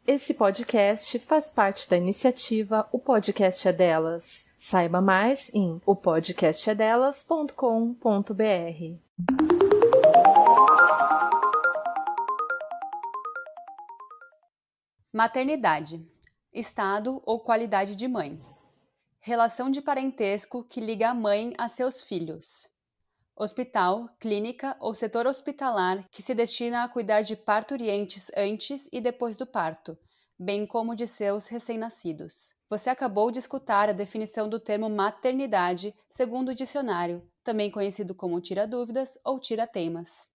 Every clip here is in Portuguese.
Esse podcast faz parte da iniciativa O Podcast é Delas. Saiba mais em opodcastedelas.com.br. Maternidade, estado ou qualidade de mãe. Relação de parentesco que liga a mãe a seus filhos. Hospital, clínica ou setor hospitalar que se destina a cuidar de parturientes antes e depois do parto, bem como de seus recém-nascidos. Você acabou de escutar a definição do termo maternidade segundo o dicionário, também conhecido como tira-dúvidas ou tira-temas.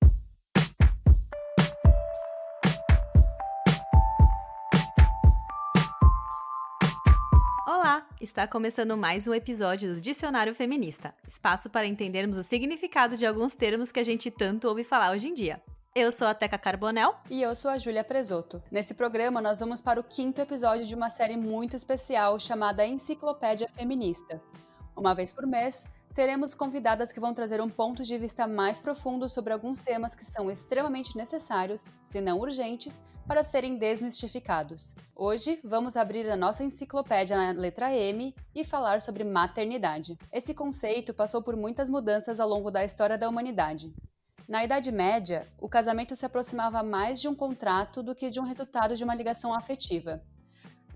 Olá! Está começando mais um episódio do Dicionário Feminista, espaço para entendermos o significado de alguns termos que a gente tanto ouve falar hoje em dia. Eu sou a Teca Carbonel. E eu sou a Júlia Presoto. Nesse programa, nós vamos para o 5º episódio de uma série muito especial chamada Enciclopédia Feminista. Uma vez por mês, teremos convidadas que vão trazer um ponto de vista mais profundo sobre alguns temas que são extremamente necessários, se não urgentes, para serem desmistificados. Hoje, vamos abrir a nossa enciclopédia na letra M e falar sobre maternidade. Esse conceito passou por muitas mudanças ao longo da história da humanidade. Na Idade Média, o casamento se aproximava mais de um contrato do que de um resultado de uma ligação afetiva.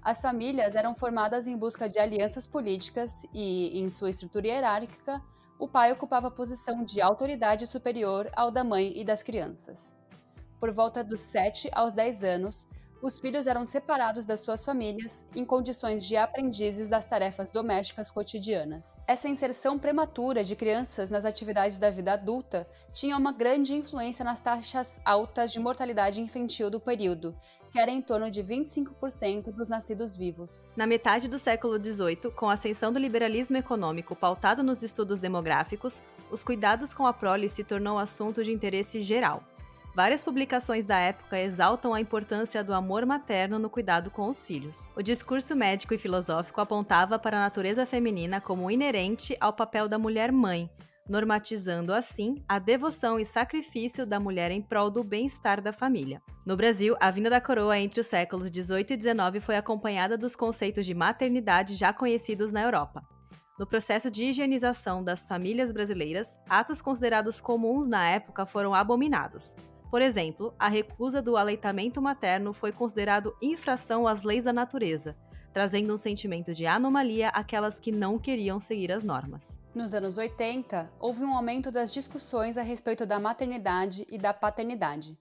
As famílias eram formadas em busca de alianças políticas e, em sua estrutura hierárquica, o pai ocupava a posição de autoridade superior ao da mãe e das crianças. Por volta dos 7 aos 10 anos, os filhos eram separados das suas famílias em condições de aprendizes das tarefas domésticas cotidianas. Essa inserção prematura de crianças nas atividades da vida adulta tinha uma grande influência nas taxas altas de mortalidade infantil do período, que era em torno de 25% dos nascidos vivos. Na metade do século XVIII, com a ascensão do liberalismo econômico pautado nos estudos demográficos, os cuidados com a prole se tornou assunto de interesse geral. Várias publicações da época exaltam a importância do amor materno no cuidado com os filhos. O discurso médico e filosófico apontava para a natureza feminina como inerente ao papel da mulher-mãe, normatizando assim a devoção e sacrifício da mulher em prol do bem-estar da família. No Brasil, a vinda da coroa entre os séculos XVIII e XIX foi acompanhada dos conceitos de maternidade já conhecidos na Europa. No processo de higienização das famílias brasileiras, atos considerados comuns na época foram abominados. Por exemplo, a recusa do aleitamento materno foi considerado infração às leis da natureza, trazendo um sentimento de anomalia àquelas que não queriam seguir as normas. Nos anos 80, houve um aumento das discussões a respeito da maternidade e da paternidade.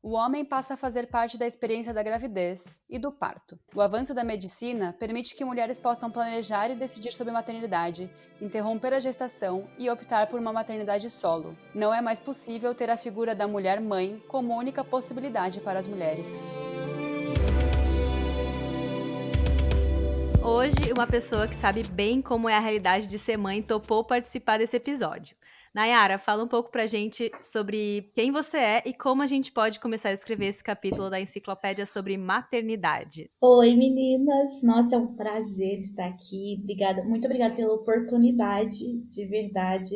O homem passa a fazer parte da experiência da gravidez e do parto. O avanço da medicina permite que mulheres possam planejar e decidir sobre maternidade, interromper a gestação e optar por uma maternidade solo. Não é mais possível ter a figura da mulher-mãe como única possibilidade para as mulheres. Hoje, uma pessoa que sabe bem como é a realidade de ser mãe topou participar desse episódio. Nayara, fala um pouco pra gente sobre quem você é e como a gente pode começar a escrever esse capítulo da enciclopédia sobre maternidade. Oi, meninas! Nossa, é um prazer estar aqui. Obrigada, muito obrigada pela oportunidade, de verdade.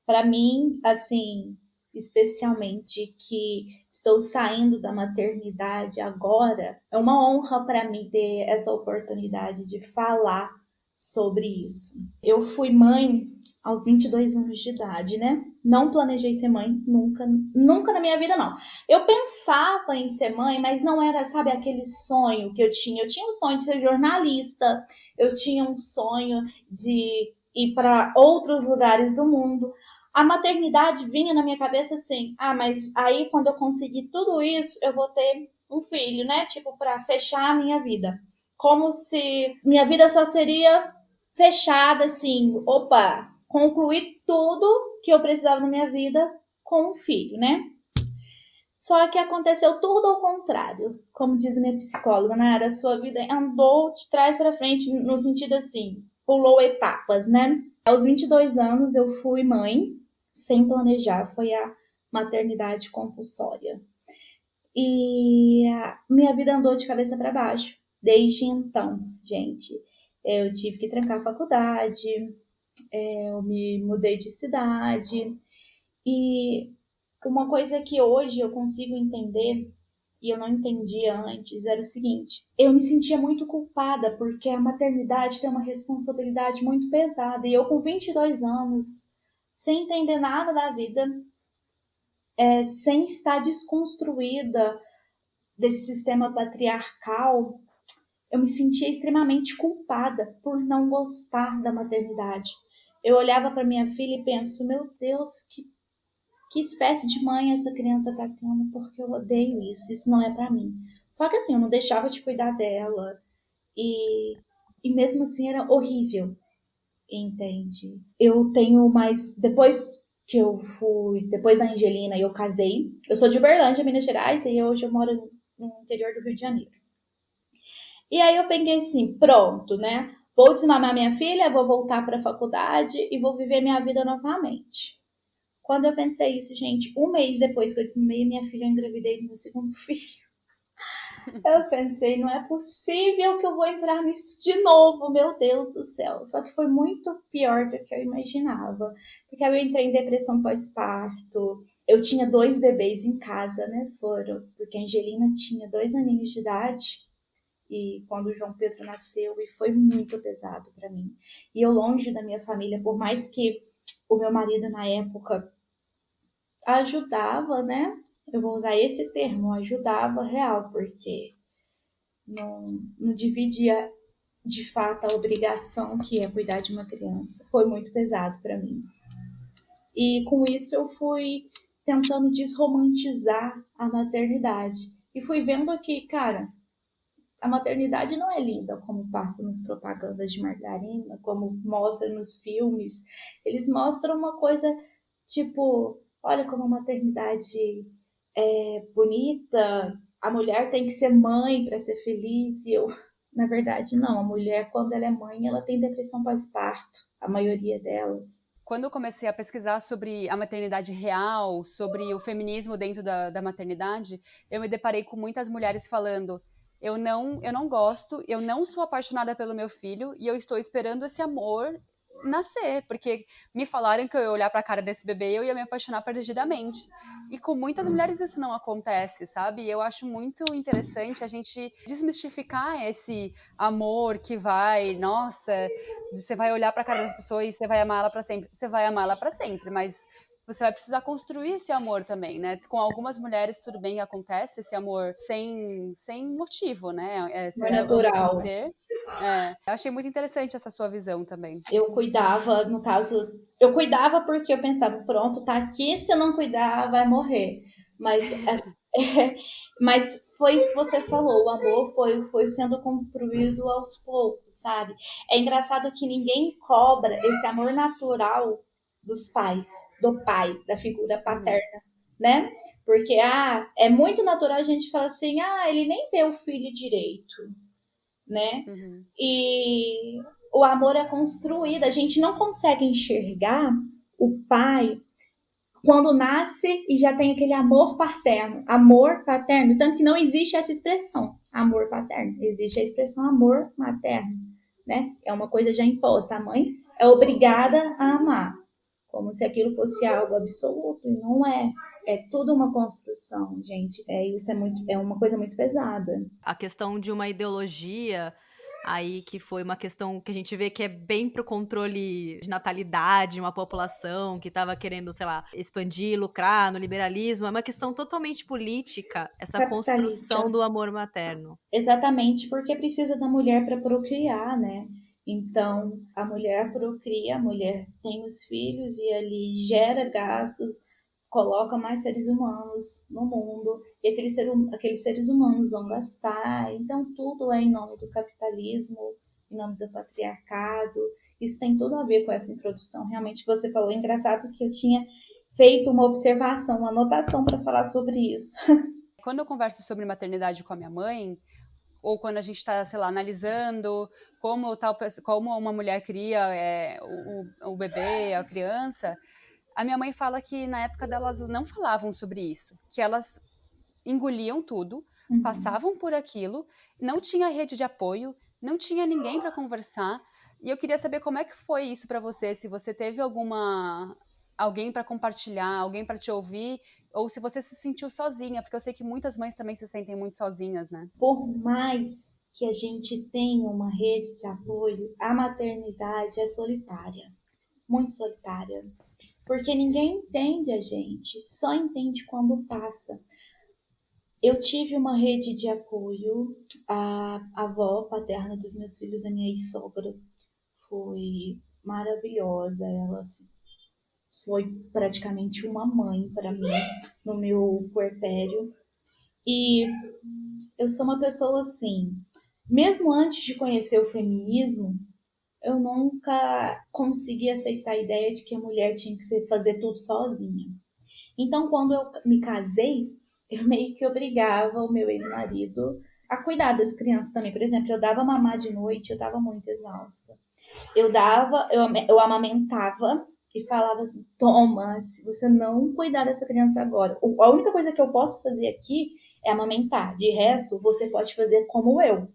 Para mim, assim, especialmente que estou saindo da maternidade agora, é uma honra para mim ter essa oportunidade de falar sobre isso. Eu fui mãe aos 22 anos de idade, né? Não planejei ser mãe, nunca na minha vida, não. Eu pensava em ser mãe, mas não era, sabe, aquele sonho que eu tinha. Eu tinha um sonho de ser jornalista, eu tinha um sonho de ir para outros lugares do mundo. A maternidade vinha na minha cabeça assim, mas aí quando eu conseguir tudo isso, eu vou ter um filho, né? Tipo, para fechar a minha vida. Como se minha vida só seria fechada, assim, concluir tudo que eu precisava na minha vida com um filho, né? Só que aconteceu tudo ao contrário. Como diz minha psicóloga, Nara, a sua vida andou de trás para frente, no sentido assim, pulou etapas, né? Aos 22 anos eu fui mãe, sem planejar, foi a maternidade compulsória. E minha vida andou de cabeça para baixo. Desde então, gente, eu tive que trancar a faculdade, eu me mudei de cidade. E uma coisa que hoje eu consigo entender e eu não entendia antes, era o seguinte: eu me sentia muito culpada, porque a maternidade tem uma responsabilidade muito pesada, e eu com 22 anos, sem entender nada da vida, sem estar desconstruída desse sistema patriarcal, eu me sentia extremamente culpada por não gostar da maternidade. Eu olhava para minha filha e penso, meu Deus, que espécie de mãe essa criança tá tendo, porque eu odeio isso não é para mim. Só que assim, eu não deixava de cuidar dela, e mesmo assim era horrível, entende? Eu tenho mais, depois da Angelina, eu casei. Eu sou de Uberlândia, Minas Gerais, e hoje eu moro no interior do Rio de Janeiro. E aí eu pensei assim, pronto, né? Vou desmamar minha filha, vou voltar para a faculdade e vou viver minha vida novamente. Quando eu pensei isso, gente, um mês depois que eu desmamei minha filha, eu engravidei do meu segundo filho. Eu pensei, não é possível que eu vou entrar nisso de novo, meu Deus do céu. Só que foi muito pior do que eu imaginava. Porque eu entrei em depressão pós-parto. Eu tinha 2 bebês em casa, né? Porque a Angelina tinha 2 aninhos de idade. E quando o João Pedro nasceu, e foi muito pesado para mim. E eu longe da minha família, por mais que o meu marido na época ajudava, né? Eu vou usar esse termo, ajudava real, porque não dividia de fato a obrigação que é cuidar de uma criança. Foi muito pesado para mim. E com isso eu fui tentando desromantizar a maternidade. E fui vendo que, cara, a maternidade não é linda como passa nas propagandas de margarina, como mostra nos filmes. Eles mostram uma coisa tipo, olha como a maternidade é bonita, a mulher tem que ser mãe para ser feliz. E eu, na verdade, não. A mulher, quando ela é mãe, ela tem depressão pós-parto, a maioria delas. Quando eu comecei a pesquisar sobre a maternidade real, sobre o feminismo dentro da maternidade, eu me deparei com muitas mulheres falando: eu não gosto, eu não sou apaixonada pelo meu filho e eu estou esperando esse amor nascer, porque me falaram que eu ia olhar para a cara desse bebê e eu ia me apaixonar perdidamente. E com muitas mulheres isso não acontece, sabe? E eu acho muito interessante a gente desmistificar esse amor que vai, nossa, você vai olhar para a cara das pessoas e você vai amar ela para sempre. Você vai amar ela para sempre, mas você vai precisar construir esse amor também, né? Com algumas mulheres, tudo bem, acontece esse amor sem motivo, né? Amor natural. Eu achei muito interessante essa sua visão também. Eu cuidava, no caso, eu cuidava porque eu pensava, pronto, tá aqui, se eu não cuidar, vai morrer. Mas foi isso que você falou, o amor foi sendo construído aos poucos, sabe? É engraçado que ninguém cobra esse amor natural dos pais, do pai, da figura paterna, né? Porque é muito natural a gente falar assim, ele nem vê o filho direito, né? Uhum. E o amor é construído, a gente não consegue enxergar o pai quando nasce e já tem aquele amor paterno, tanto que não existe essa expressão, amor paterno, existe a expressão amor materno, né? É uma coisa já imposta, a mãe é obrigada a amar, como se aquilo fosse algo absoluto, e não é. É tudo uma construção, gente. Isso é uma coisa muito pesada. A questão de uma ideologia aí que foi uma questão que a gente vê que é bem pro controle de natalidade de uma população que estava querendo, sei lá, expandir, lucrar no liberalismo. É uma questão totalmente política, essa construção do amor materno. Exatamente, porque precisa da mulher para procriar, né? Então, a mulher procria, a mulher tem os filhos e ali gera gastos, coloca mais seres humanos no mundo, e aqueles seres humanos vão gastar. Então, tudo é em nome do capitalismo, em nome do patriarcado. Isso tem tudo a ver com essa introdução. Realmente, você falou, engraçado que eu tinha feito uma observação, uma anotação para falar sobre isso. Quando eu converso sobre maternidade com a minha mãe, ou quando a gente está, sei lá, analisando como uma mulher cria o bebê, a criança, a minha mãe fala que na época delas não falavam sobre isso, que elas engoliam tudo, passavam por aquilo, não tinha rede de apoio, não tinha ninguém para conversar. E eu queria saber como é que foi isso para você, se você teve alguma alguém para compartilhar, alguém para te ouvir, ou se você se sentiu sozinha, porque eu sei que muitas mães também se sentem muito sozinhas, né? Por mais que a gente tenha uma rede de apoio, a maternidade é solitária, muito solitária, porque ninguém entende a gente, só entende quando passa. Eu tive uma rede de apoio, a avó paterna dos meus filhos, a minha ex-sogra, foi maravilhosa, ela foi praticamente uma mãe para mim no meu puerpério. E eu sou uma pessoa assim, mesmo antes de conhecer o feminismo, eu nunca consegui aceitar a ideia de que a mulher tinha que fazer tudo sozinha. Então, quando eu me casei, eu meio que obrigava o meu ex-marido a cuidar das crianças também. Por exemplo, eu dava mamar de noite, eu estava muito exausta. Eu amamentava e falava assim: toma, se você não cuidar dessa criança agora, a única coisa que eu posso fazer aqui é amamentar. De resto, você pode fazer como eu.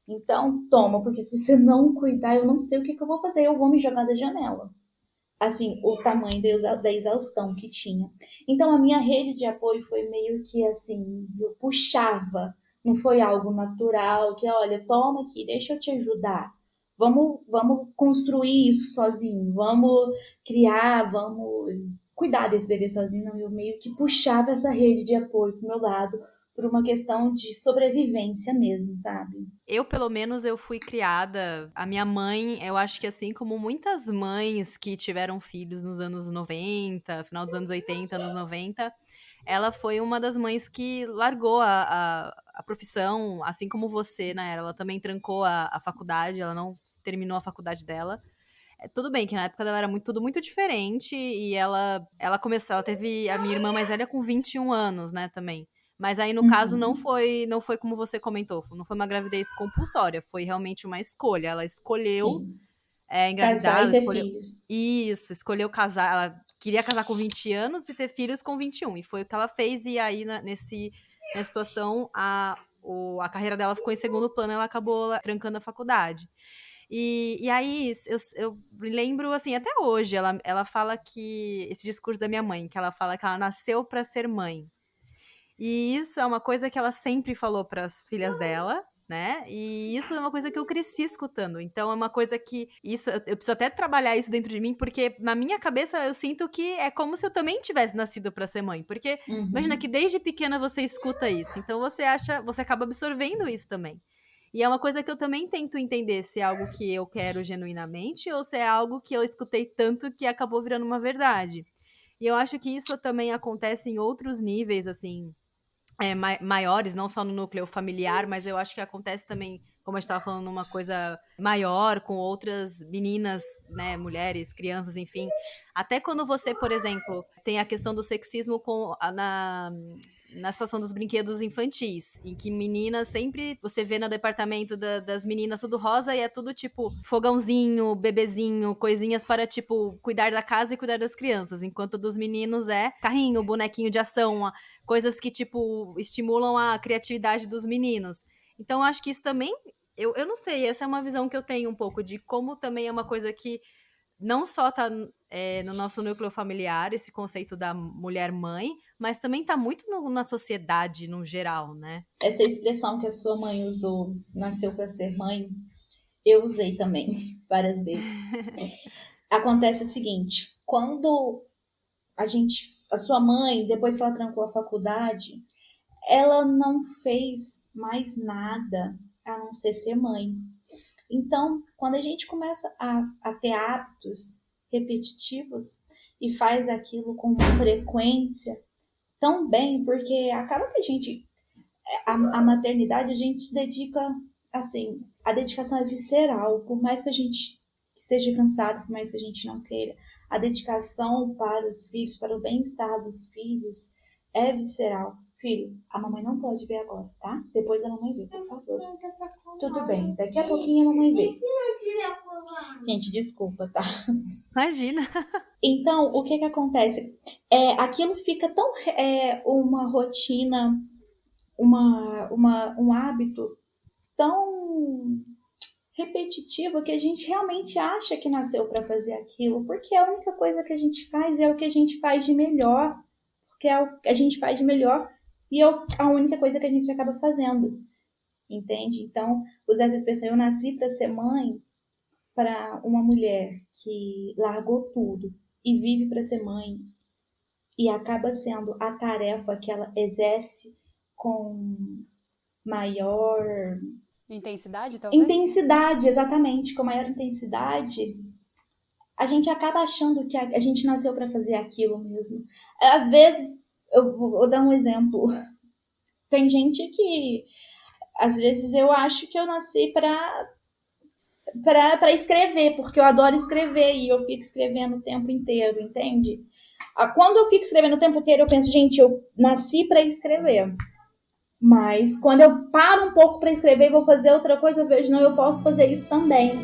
Então, toma, porque se você não cuidar, eu não sei o que eu vou fazer. Eu vou me jogar da janela. Assim, o tamanho da exaustão que tinha. Então, a minha rede de apoio foi meio que assim, eu puxava. Não foi algo natural, que olha, toma aqui, deixa eu te ajudar. Vamos construir isso sozinho, vamos criar, vamos cuidar desse bebê sozinho. Não, eu meio que puxava essa rede de apoio pro meu lado, por uma questão de sobrevivência mesmo, sabe? Eu, pelo menos, eu fui criada. A minha mãe, eu acho que assim como muitas mães que tiveram filhos nos anos 90, final dos anos 80, anos 90, ela foi uma das mães que largou a profissão, assim como você, né? Ela também trancou a faculdade, ela não terminou a faculdade dela. Tudo bem que na época dela era tudo muito diferente e ela começou, ela teve a minha irmã mais velha com 21 anos, né, também. Mas aí, no caso, Uhum. não foi como você comentou, não foi uma gravidez compulsória, foi realmente uma escolha. Ela escolheu Sim. engravidar, Casar e ela ter escolheu. filhos. Isso, escolheu casar. Ela queria casar com 20 anos e ter filhos com 21. E foi o que ela fez, e aí, nessa situação, a carreira dela ficou em segundo plano, ela acabou trancando a faculdade. E aí, eu me lembro, assim, até hoje, ela fala que. Esse discurso da minha mãe, que ela fala que ela nasceu para ser mãe. E isso é uma coisa que ela sempre falou para as filhas dela, né? E isso é uma coisa que eu cresci escutando. Então é uma coisa que isso eu preciso até trabalhar isso dentro de mim, porque na minha cabeça eu sinto que é como se eu também tivesse nascido para ser mãe, porque imagina que Uhum. desde pequena você escuta isso. Então você acaba absorvendo isso também. E é uma coisa que eu também tento entender se é algo que eu quero genuinamente ou se é algo que eu escutei tanto que acabou virando uma verdade. E eu acho que isso também acontece em outros níveis, assim, maiores, não só no núcleo familiar, mas eu acho que acontece também, como a gente estava falando, uma coisa maior com outras meninas, né, mulheres, crianças, enfim. Até quando você, por exemplo, tem a questão do sexismo na situação dos brinquedos infantis, em que meninas sempre você vê no departamento das meninas tudo rosa e é tudo tipo fogãozinho, bebezinho, coisinhas para tipo cuidar da casa e cuidar das crianças, enquanto dos meninos é carrinho, bonequinho de ação, coisas que, tipo, estimulam a criatividade dos meninos. Então, eu acho que isso também. Eu não sei, essa é uma visão que eu tenho um pouco de como também é uma coisa que não só tá no nosso núcleo familiar, esse conceito da mulher-mãe, mas também tá muito na sociedade no geral, né? Essa expressão que a sua mãe usou, nasceu para ser mãe, eu usei também várias vezes. Acontece o seguinte, quando a sua mãe, depois que ela trancou a faculdade, ela não fez mais nada a não ser mãe. Então, quando a gente começa a ter hábitos repetitivos e faz aquilo com uma frequência tão bem, porque acaba que a maternidade, a gente se dedica, assim, a dedicação é visceral, por mais que a gente esteja cansado, por mais que a gente não queira, a dedicação para os filhos, para o bem-estar dos filhos, é visceral. Filho, a mamãe não pode ver agora, tá? Depois a mamãe vê, por favor. Tudo bem, daqui a pouquinho a mamãe vê. Gente, desculpa, tá? Imagina. Então, o que acontece? Aquilo fica tão uma rotina, um hábito tão repetitivo que a gente realmente acha que nasceu para fazer aquilo, porque a única coisa que a gente faz é o que a gente faz de melhor, porque é o que a gente faz de melhor e é a única coisa que a gente acaba fazendo, entende? Então, usar essa expressão, eu nasci para ser mãe, para uma mulher que largou tudo e vive para ser mãe e acaba sendo a tarefa que ela exerce com maior Intensidade, talvez? intensidade, exatamente, com maior intensidade, a gente acaba achando que a gente nasceu para fazer aquilo mesmo. Às vezes, eu vou dar um exemplo. Tem gente que, às vezes, eu acho que eu nasci para escrever, porque eu adoro escrever e eu fico escrevendo o tempo inteiro, entende? Quando eu fico escrevendo o tempo inteiro, eu penso, gente, eu nasci para escrever. Mas quando eu paro um pouco para escrever e vou fazer outra coisa, eu vejo, não, eu posso fazer isso também.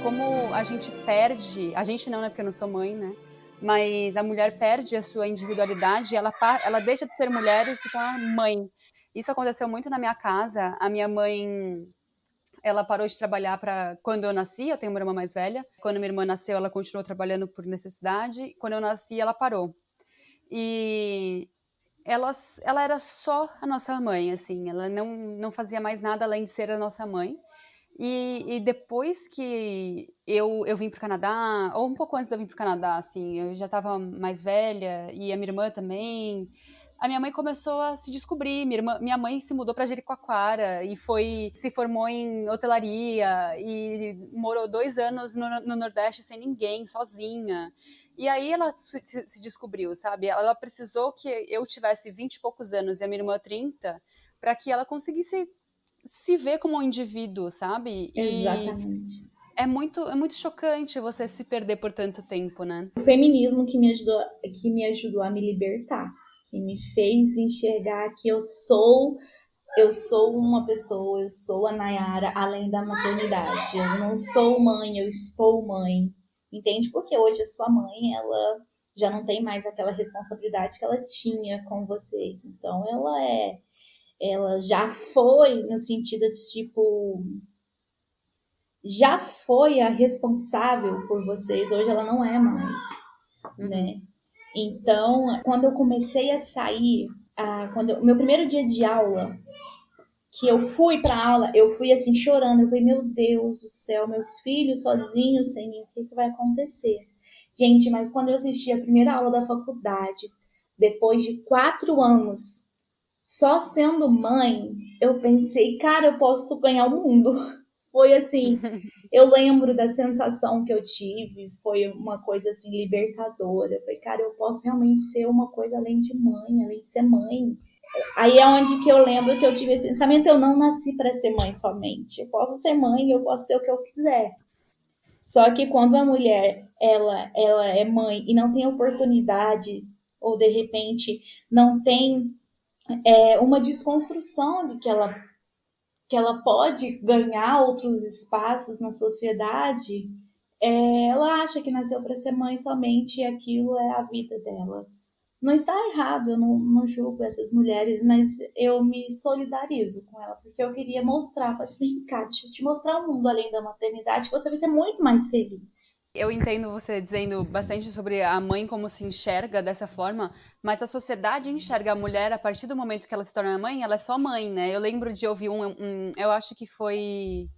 Como a gente perde, a gente não, né, porque eu não sou mãe, né? Mas a mulher perde a sua individualidade, ela deixa de ser mulher e se torna mãe. Isso aconteceu muito na minha casa. A minha mãe, ela parou de trabalhar quando eu nasci. Eu tenho uma irmã mais velha. Quando minha irmã nasceu, ela continuou trabalhando por necessidade. Quando eu nasci, ela parou. E ela era só a nossa mãe, assim. Ela não fazia mais nada além de ser a nossa mãe. E depois que eu vim para o Canadá, ou um pouco antes de eu vir para o Canadá, assim, eu já estava mais velha e a minha irmã também. A minha mãe começou a se descobrir. Minha mãe se mudou para Jericoacoara e se formou em hotelaria e morou 2 anos no Nordeste sem ninguém, sozinha. E aí ela se descobriu, sabe? Ela precisou que eu tivesse 20 e poucos anos e a minha irmã 30 para que ela conseguisse se ver como um indivíduo, sabe? Exatamente. É muito chocante você se perder por tanto tempo, né? O feminismo que me ajudou a me libertar, que me fez enxergar que eu sou uma pessoa, eu sou a Nayara além da maternidade. Eu não sou mãe, eu estou mãe. Entende? Porque hoje a sua mãe, ela já não tem mais aquela responsabilidade que ela tinha com vocês. Então ela já foi no sentido de tipo, já foi a responsável por vocês, hoje ela não é mais, né? Então, quando eu comecei a sair, meu primeiro dia de aula, que eu fui pra aula, eu fui assim chorando, eu falei, meu Deus do céu, meus filhos sozinhos, sem mim, o que vai acontecer? Gente, mas quando eu assisti a primeira aula da faculdade, depois de 4 anos só sendo mãe, eu pensei, cara, eu posso ganhar o mundo. Foi assim, eu lembro da sensação que eu tive, foi uma coisa assim libertadora. Eu falei, cara, eu posso realmente ser uma coisa além de mãe, além de ser mãe. Aí é onde que eu lembro que eu tive esse pensamento, eu não nasci para ser mãe somente. Eu posso ser mãe, eu posso ser o que eu quiser. Só que quando a mulher, ela é mãe e não tem oportunidade, ou de repente não tem uma desconstrução de que ela pode ganhar outros espaços na sociedade, ela acha que nasceu para ser mãe somente e aquilo é a vida dela. Não está errado, eu não julgo essas mulheres, mas eu me solidarizo com ela, porque eu queria mostrar, assim, vem cá, deixa eu te mostrar um mundo além da maternidade, que você vai ser muito mais feliz. Eu entendo você dizendo bastante sobre a mãe como se enxerga dessa forma, mas a sociedade enxerga a mulher a partir do momento que ela se torna mãe, ela é só mãe, né? Eu lembro de ouvir eu acho que foi...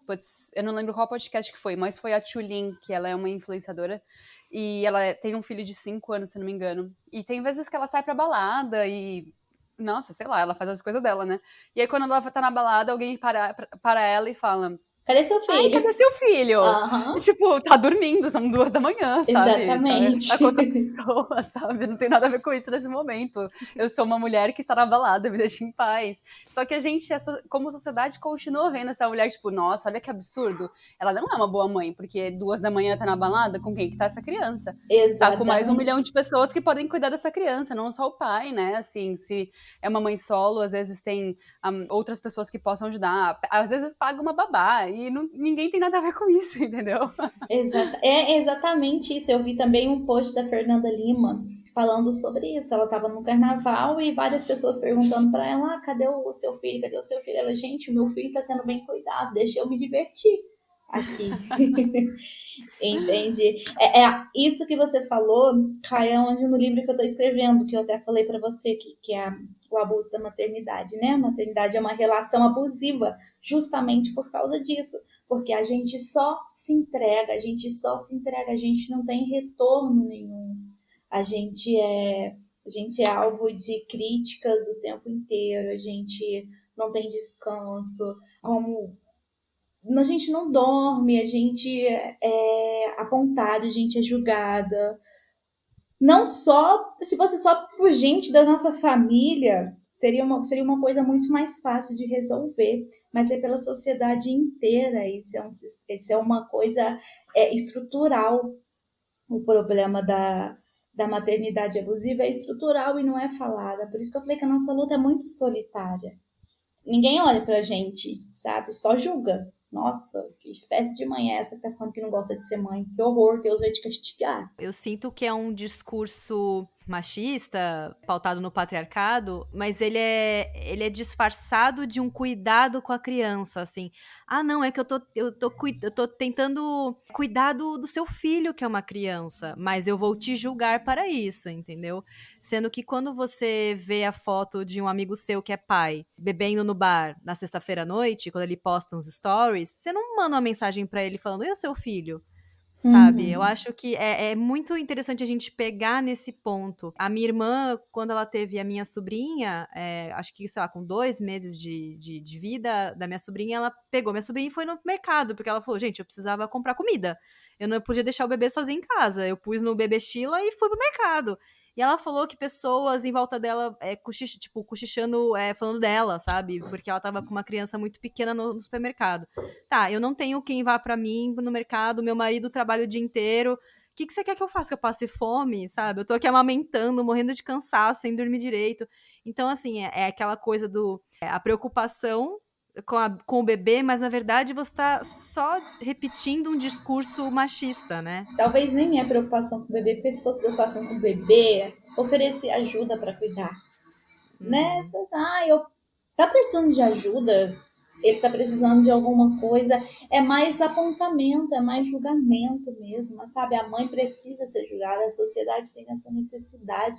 Putz, eu não lembro qual podcast que foi, mas foi a Tulin, que ela é uma influenciadora, e ela tem um filho de 5 anos, se não me engano. E tem vezes que ela sai pra balada e... Nossa, sei lá, ela faz as coisas dela, né? E aí quando ela tá na balada, alguém para ela e fala... Cadê seu filho? Ai, cadê seu filho? Uhum. E, tipo, tá dormindo, são 2 da manhã, sabe? Exatamente. Tá com outra pessoa, sabe? Não tem nada a ver com isso nesse momento. Eu sou uma mulher que está na balada, me deixa em paz. Só que a gente, como sociedade, continua vendo essa mulher, tipo, nossa, olha que absurdo. Ela não é uma boa mãe, porque 2 da manhã tá na balada, com quem que tá essa criança? Exatamente. Tá com mais 1 milhão de pessoas que podem cuidar dessa criança, não só o pai, né? Assim, se é uma mãe solo, às vezes tem outras pessoas que possam ajudar. Às vezes paga uma babá, e ninguém tem nada a ver com isso, entendeu? É exatamente isso. Eu vi também um post da Fernanda Lima falando sobre isso. Ela estava no carnaval e várias pessoas perguntando para ela: cadê o seu filho? Cadê o seu filho? Ela: gente, o meu filho está sendo bem cuidado, deixa eu me divertir aqui. Entende? Isso que você falou cai onde no livro que eu estou escrevendo, que eu até falei para você, que é o abuso da maternidade, né? A maternidade é uma relação abusiva justamente por causa disso, porque a gente só se entrega, a gente não tem retorno nenhum, a gente é alvo de críticas o tempo inteiro, a gente não tem descanso, como a gente não dorme, a gente é apontado, a gente é julgada. Não só, se fosse só por gente da nossa família, seria uma coisa muito mais fácil de resolver, mas é pela sociedade inteira, isso é uma coisa estrutural. O problema da maternidade abusiva é estrutural e não é falada, por isso que eu falei que a nossa luta é muito solitária. Ninguém olha pra gente, sabe? Só julga. Nossa, que espécie de mãe é essa que tá falando que não gosta de ser mãe? Que horror, Deus vai te castigar. Eu sinto que é um discurso machista, pautado no patriarcado, mas ele é disfarçado de um cuidado com a criança, assim. Ah, não, é que eu tô tentando cuidar do seu filho, que é uma criança, mas eu vou te julgar para isso, entendeu? Sendo que quando você vê a foto de um amigo seu que é pai, bebendo no bar na sexta-feira à noite, quando ele posta uns stories, você não manda uma mensagem para ele falando: e o seu filho? Sabe? Eu acho que é muito interessante a gente pegar nesse ponto. A minha irmã, quando ela teve a minha sobrinha, acho que, sei lá, com 2 meses de vida da minha sobrinha, ela pegou minha sobrinha e foi no mercado, porque ela falou: gente, eu precisava comprar comida. Eu não podia deixar o bebê sozinho em casa. Eu pus no bebê Sheila e fui pro mercado. E ela falou que pessoas em volta dela, cochichando, falando dela, sabe? Porque ela tava com uma criança muito pequena no supermercado. Tá, eu não tenho quem vá pra mim no mercado, meu marido trabalha o dia inteiro. O que você quer que eu faça? Que eu passe fome, sabe? Eu tô aqui amamentando, morrendo de cansaço, sem dormir direito. Então, assim, é aquela coisa a preocupação com o bebê, mas na verdade você tá só repetindo um discurso machista, né? Talvez nem é preocupação com o bebê, porque se fosse preocupação com o bebê, oferecer ajuda para cuidar, né? Eu tá precisando de ajuda, ele tá precisando de alguma coisa, é mais apontamento, é mais julgamento mesmo, sabe? A mãe precisa ser julgada, a sociedade tem essa necessidade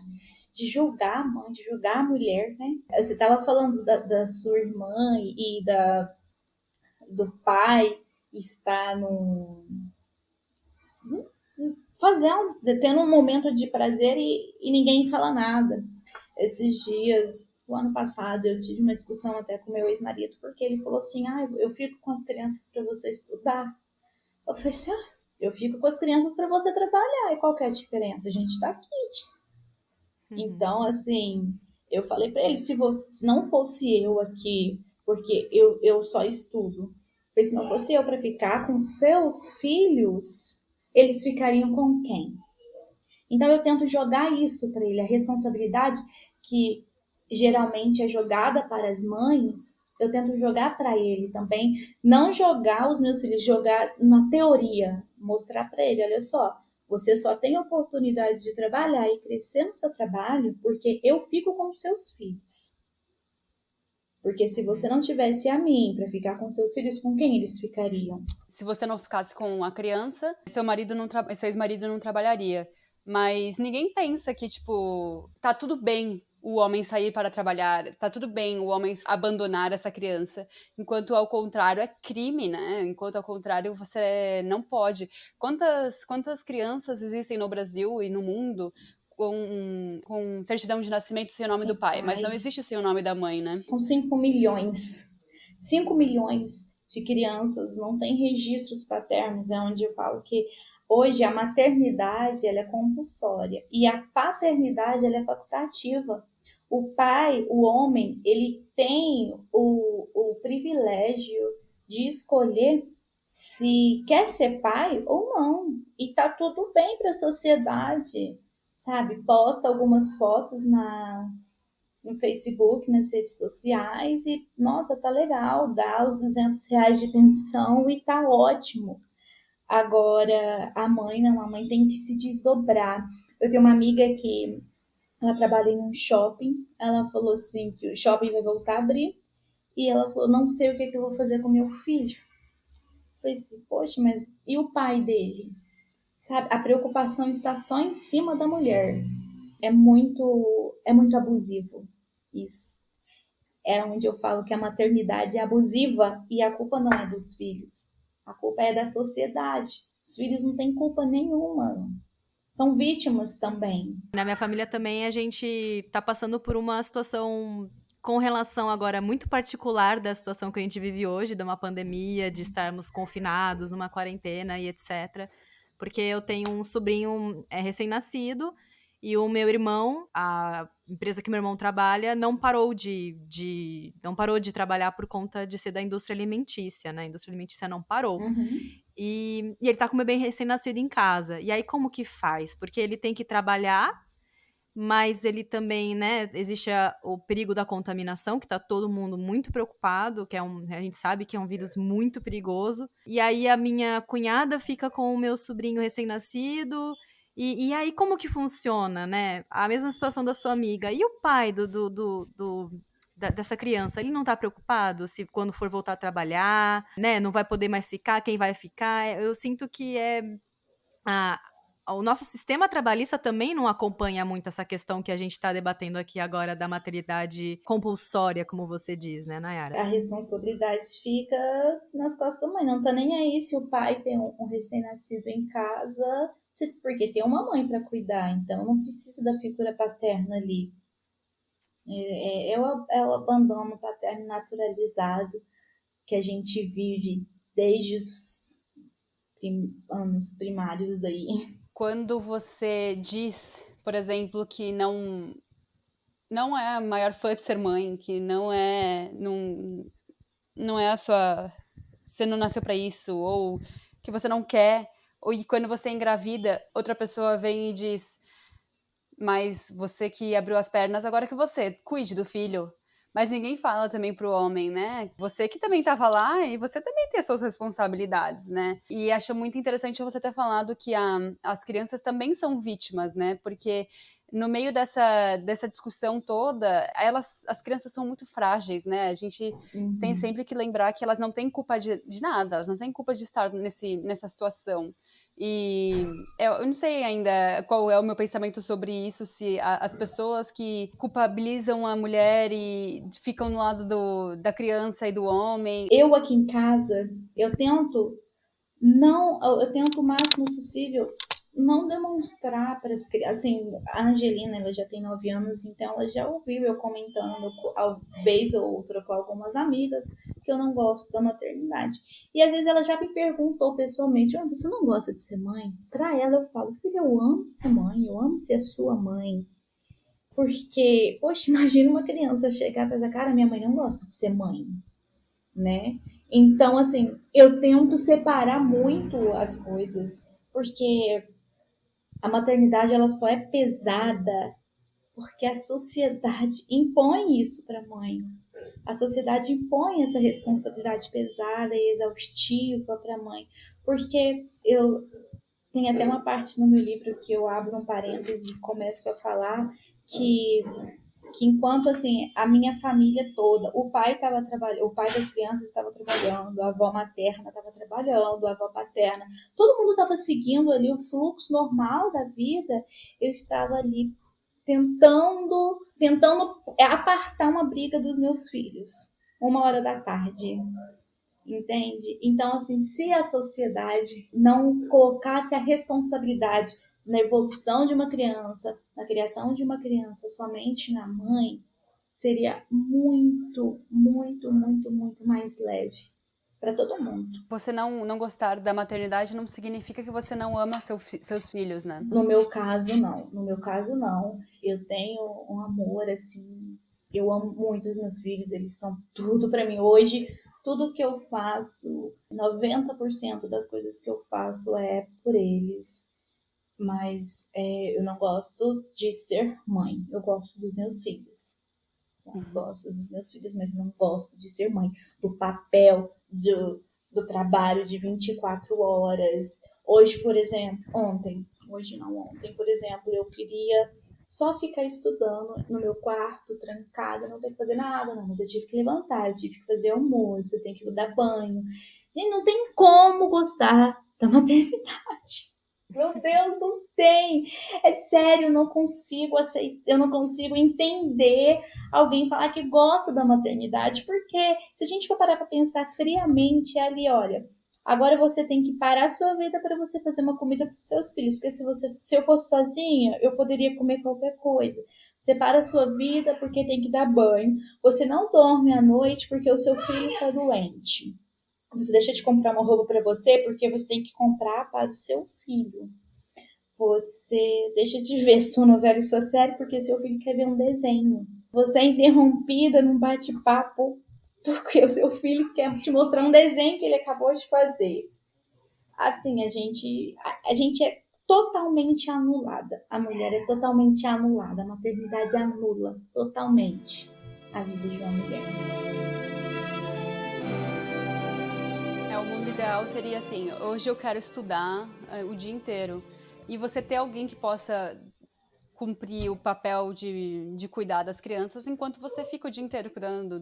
de julgar a mãe, de julgar a mulher, né? Você estava falando da sua irmã e do pai estar tendo um momento de prazer e ninguém fala nada. Esses dias, o ano passado, eu tive uma discussão até com meu ex-marido, porque ele falou assim: eu fico com as crianças para você estudar. Eu falei assim: eu fico com as crianças para você trabalhar. E qual que é a diferença? A gente tá aqui. Então, assim, eu falei para ele: se não fosse eu aqui, porque eu só estudo, mas se não fosse eu para ficar com seus filhos, eles ficariam com quem? Então eu tento jogar isso para ele, a responsabilidade que geralmente é jogada para as mães, eu tento jogar para ele também, não jogar os meus filhos, jogar na teoria, mostrar para ele: olha só, você só tem oportunidade de trabalhar e crescer no seu trabalho porque eu fico com os seus filhos. Porque se você não tivesse a mim para ficar com seus filhos, com quem eles ficariam? Se você não ficasse com a criança, seu ex-marido não trabalharia. Mas ninguém pensa que, tipo, tá tudo bem o homem sair para trabalhar, tá tudo bem o homem abandonar essa criança, enquanto ao contrário é crime, né? Enquanto ao contrário você não pode. Quantas crianças existem no Brasil e no mundo com certidão de nascimento sem o nome do pai, mas não existe sem o nome da mãe, né? São 5 milhões. 5 milhões de crianças não têm registros paternos, é onde eu falo que hoje a maternidade ela é compulsória e a paternidade ela é facultativa. O pai, o homem, ele tem o privilégio de escolher se quer ser pai ou não. E tá tudo bem para a sociedade, sabe? Posta algumas fotos no Facebook, nas redes sociais e, nossa, tá legal, dá os R$ 200 de pensão e tá ótimo. Agora, a mãe não, a mãe tem que se desdobrar. Eu tenho uma amiga que ela trabalha em um shopping, ela falou assim que o shopping vai voltar a abrir e ela falou, não sei o que eu vou fazer com meu filho. Eu falei assim, poxa, mas e o pai dele? Sabe, a preocupação está só em cima da mulher. É muito abusivo isso. É onde eu falo que a maternidade é abusiva e a culpa não é dos filhos. A culpa é da sociedade. Os filhos não têm culpa nenhuma. São vítimas também. Na minha família também a gente tá passando por uma situação com relação agora muito particular da situação que a gente vive hoje, de uma pandemia, de estarmos confinados numa quarentena e etc. Porque eu tenho um sobrinho recém-nascido e o meu irmão, a empresa que meu irmão trabalha, não parou de trabalhar por conta de ser da indústria alimentícia, né? A indústria alimentícia não parou. E ele tá com o bebê recém-nascido em casa. E aí, como que faz? Porque ele tem que trabalhar, mas ele também, né, existe o perigo da contaminação, que tá todo mundo muito preocupado, a gente sabe que é um vírus muito perigoso. E aí a minha cunhada fica com o meu sobrinho recém-nascido. E aí, como que funciona, né? A mesma situação da sua amiga. E o pai dessa criança, ele não tá preocupado se quando for voltar a trabalhar, né, não vai poder mais ficar, quem vai ficar? Eu sinto que o nosso sistema trabalhista também não acompanha muito essa questão que a gente está debatendo aqui agora da maternidade compulsória, como você diz, né, Nayara? A responsabilidade fica nas costas da mãe. Não tá nem aí se o pai tem um recém-nascido em casa, porque tem uma mãe para cuidar, então não precisa da figura paterna ali. É o abandono paterno naturalizado que a gente vive desde os anos primários daí. Quando você diz, por exemplo, que não é a maior fã de ser mãe, que não é a sua, você não nasceu para isso, ou que você não quer, ou quando você é engravida, outra pessoa vem e diz, mas você que abriu as pernas, agora que você cuide do filho. Mas ninguém fala também pro homem, né? Você que também tava lá e você também tem as suas responsabilidades, né? E acho muito interessante você ter falado que as crianças também são vítimas, né? Porque no meio dessa discussão toda, as crianças são muito frágeis, né? A gente tem sempre que lembrar que elas não têm culpa de nada, elas não têm culpa de estar nessa situação. E eu não sei ainda qual é o meu pensamento sobre isso, se as pessoas que culpabilizam a mulher e ficam do lado da criança e do homem. Eu aqui em casa, eu tento o máximo possível não demonstrar para as crianças. Assim, a Angelina, ela já tem 9 anos, então ela já ouviu eu comentando, vez ou outra, com algumas amigas, que eu não gosto da maternidade. E às vezes ela já me perguntou pessoalmente, você não gosta de ser mãe? Pra ela eu falo, filha, eu amo ser mãe, eu amo ser a sua mãe. Porque, poxa, imagina uma criança chegar e pensar, cara, minha mãe não gosta de ser mãe, né? Então, assim, eu tento separar muito as coisas, porque a maternidade ela só é pesada porque a sociedade impõe isso para a mãe. A sociedade impõe essa responsabilidade pesada e exaustiva para a mãe. Porque eu tenho até uma parte no meu livro que eu abro um parêntese e começo a falar que enquanto assim a minha família toda, o pai estava trabalhando, o pai das crianças estava trabalhando, a avó materna estava trabalhando, a avó paterna, todo mundo estava seguindo ali o fluxo normal da vida, eu estava ali tentando apartar uma briga dos meus filhos, 1h da tarde. Entende? Então, assim, se a sociedade não colocasse a responsabilidade na evolução de uma criança, na criação de uma criança somente na mãe, seria muito, muito, muito, muito mais leve para todo mundo. Você não gostar da maternidade não significa que você não ama seus filhos, né? No meu caso, não. No meu caso, não. Eu tenho um amor, assim, eu amo muito os meus filhos, eles são tudo para mim. Hoje, tudo que eu faço, 90% das coisas que eu faço é por eles. Mas eu não gosto de ser mãe, eu gosto dos meus filhos. Gosto dos meus filhos, mas não gosto de ser mãe. Do papel, do trabalho de 24 horas. Hoje, por exemplo, ontem, por exemplo, eu queria só ficar estudando no meu quarto, trancada, não ter que fazer nada, não. Mas eu tive que levantar, eu tive que fazer almoço, eu tenho que dar banho. E não tem como gostar da maternidade. Meu Deus, não tem. É sério, eu não consigo aceitar, eu não consigo entender alguém falar que gosta da maternidade, porque se a gente for parar para pensar friamente, é ali, olha, agora você tem que parar a sua vida para você fazer uma comida para os seus filhos, porque se eu fosse sozinha, eu poderia comer qualquer coisa. Você para a sua vida porque tem que dar banho, você não dorme à noite porque o seu filho está doente. Você deixa de comprar uma roupa para você porque você tem que comprar para o seu filho. Você deixa de ver sua novela e sua série porque seu filho quer ver um desenho. Você é interrompida num bate-papo porque o seu filho quer te mostrar um desenho que ele acabou de fazer. Assim, a gente é totalmente anulada. A mulher é totalmente anulada. A maternidade anula totalmente a vida de uma mulher. O mundo ideal seria assim, hoje eu quero estudar o dia inteiro. E você ter alguém que possa cumprir o papel de cuidar das crianças enquanto você fica o dia inteiro cuidando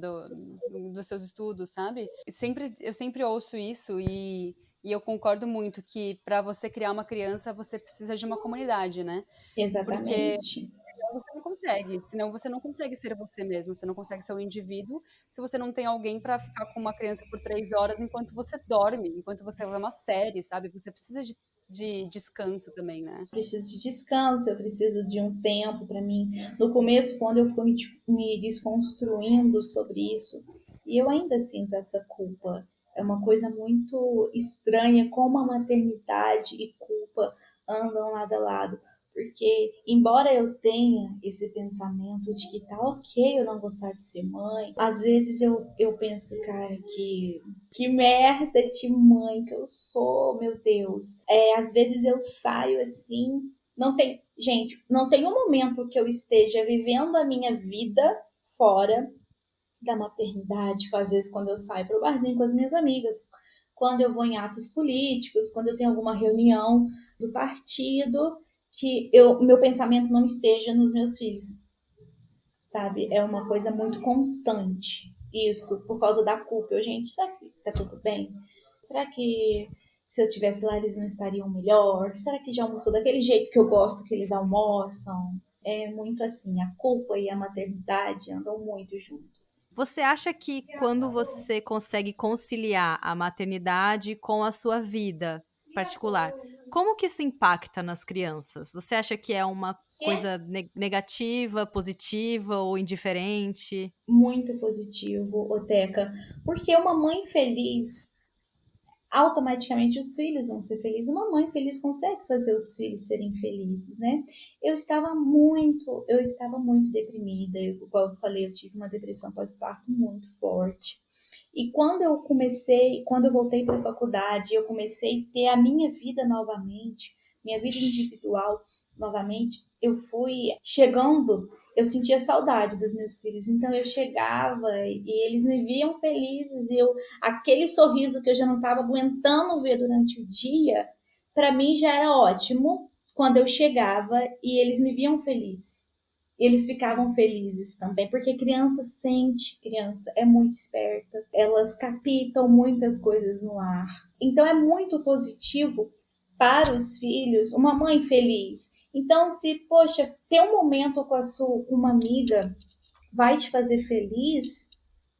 dos seus estudos, sabe? Eu sempre ouço isso e eu concordo muito que para você criar uma criança, você precisa de uma comunidade, né? Exatamente. Porque você não consegue, senão você não consegue ser você mesmo, você não consegue ser um indivíduo se você não tem alguém para ficar com uma criança por 3 horas enquanto você dorme, enquanto você vê uma série, sabe? Você precisa de descanso também, né? Eu preciso de descanso, eu preciso de um tempo para mim. No começo, quando eu fui me desconstruindo sobre isso, e eu ainda sinto essa culpa, é uma coisa muito estranha como a maternidade e culpa andam lado a lado. Porque, embora eu tenha esse pensamento de que tá ok eu não gostar de ser mãe, às vezes eu penso, cara, que merda de mãe que eu sou, meu Deus. Às vezes eu saio assim, não tem um momento que eu esteja vivendo a minha vida fora da maternidade, às vezes quando eu saio pro barzinho com as minhas amigas, quando eu vou em atos políticos, quando eu tenho alguma reunião do partido, que meu pensamento não esteja nos meus filhos, sabe? É uma coisa muito constante, isso, por causa da culpa. Gente, será que tá tudo bem? Será que se eu tivesse lá eles não estariam melhor? Será que já almoçou daquele jeito que eu gosto que eles almoçam? É muito assim, a culpa e a maternidade andam muito juntos. Você acha que quando você consegue conciliar a maternidade com a sua vida particular, como que isso impacta nas crianças? Você acha que é uma coisa negativa, positiva ou indiferente? Muito positivo, Oteca, porque uma mãe feliz, automaticamente os filhos vão ser felizes. Uma mãe feliz consegue fazer os filhos serem felizes, né? Eu estava muito deprimida, igual eu falei, eu tive uma depressão pós-parto muito forte. E quando eu voltei para a faculdade, eu comecei a ter a minha vida novamente, minha vida individual novamente, eu fui chegando, eu sentia saudade dos meus filhos, então eu chegava e eles me viam felizes e aquele sorriso que eu já não estava aguentando ver durante o dia, para mim já era ótimo quando eu chegava e eles me viam feliz. Eles ficavam felizes também, porque criança é muito esperta, elas captam muitas coisas no ar. Então é muito positivo para os filhos uma mãe feliz. Então, se, poxa, ter um momento com uma amiga vai te fazer feliz,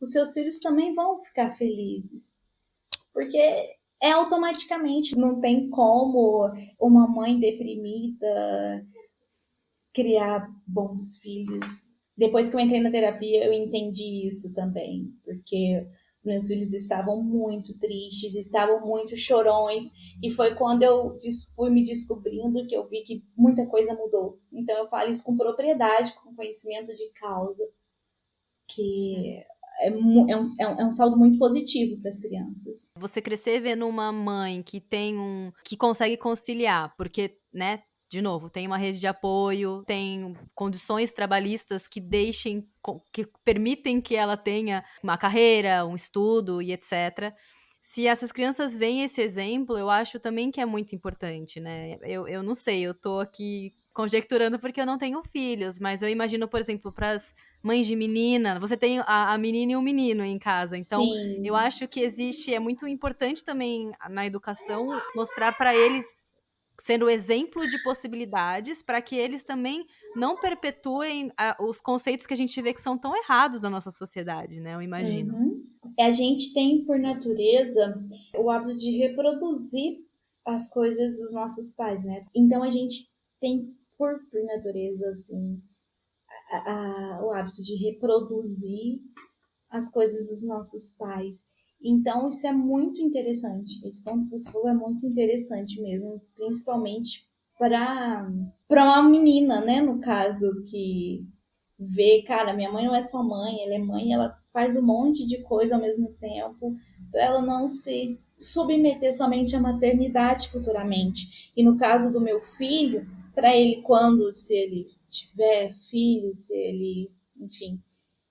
os seus filhos também vão ficar felizes. Porque é automaticamente, não tem como uma mãe deprimida criar bons filhos. Depois que eu entrei na terapia, eu entendi isso também, porque os meus filhos estavam muito tristes, estavam muito chorões, e foi quando eu fui me descobrindo que eu vi que muita coisa mudou. Então eu falo isso com propriedade, com conhecimento de causa, que é um saldo muito positivo para as crianças. Você crescer vendo uma mãe que consegue conciliar, porque, né, de novo, tem uma rede de apoio, tem condições trabalhistas que permitem que ela tenha uma carreira, um estudo e etc. Se essas crianças veem esse exemplo, eu acho também que é muito importante, né? Eu não sei, eu tô aqui conjecturando porque eu não tenho filhos, mas eu imagino, por exemplo, para as mães de menina, você tem a menina e o menino em casa, então Sim. eu acho que é muito importante também na educação mostrar para eles sendo exemplo de possibilidades para que eles também não perpetuem os conceitos que a gente vê que são tão errados na nossa sociedade, né? Eu imagino. Uhum. A gente tem, por natureza, o hábito de reproduzir as coisas dos nossos pais, né? Então a gente tem, por natureza, assim, o hábito de reproduzir as coisas dos nossos pais. Então, isso é muito interessante. Esse ponto que você falou é muito interessante mesmo, principalmente para uma menina, né? No caso, que vê, cara, minha mãe não é só mãe, ela é mãe, ela faz um monte de coisa ao mesmo tempo, para ela não se submeter somente à maternidade futuramente. E no caso do meu filho, para ele, se ele tiver filho, se ele, enfim,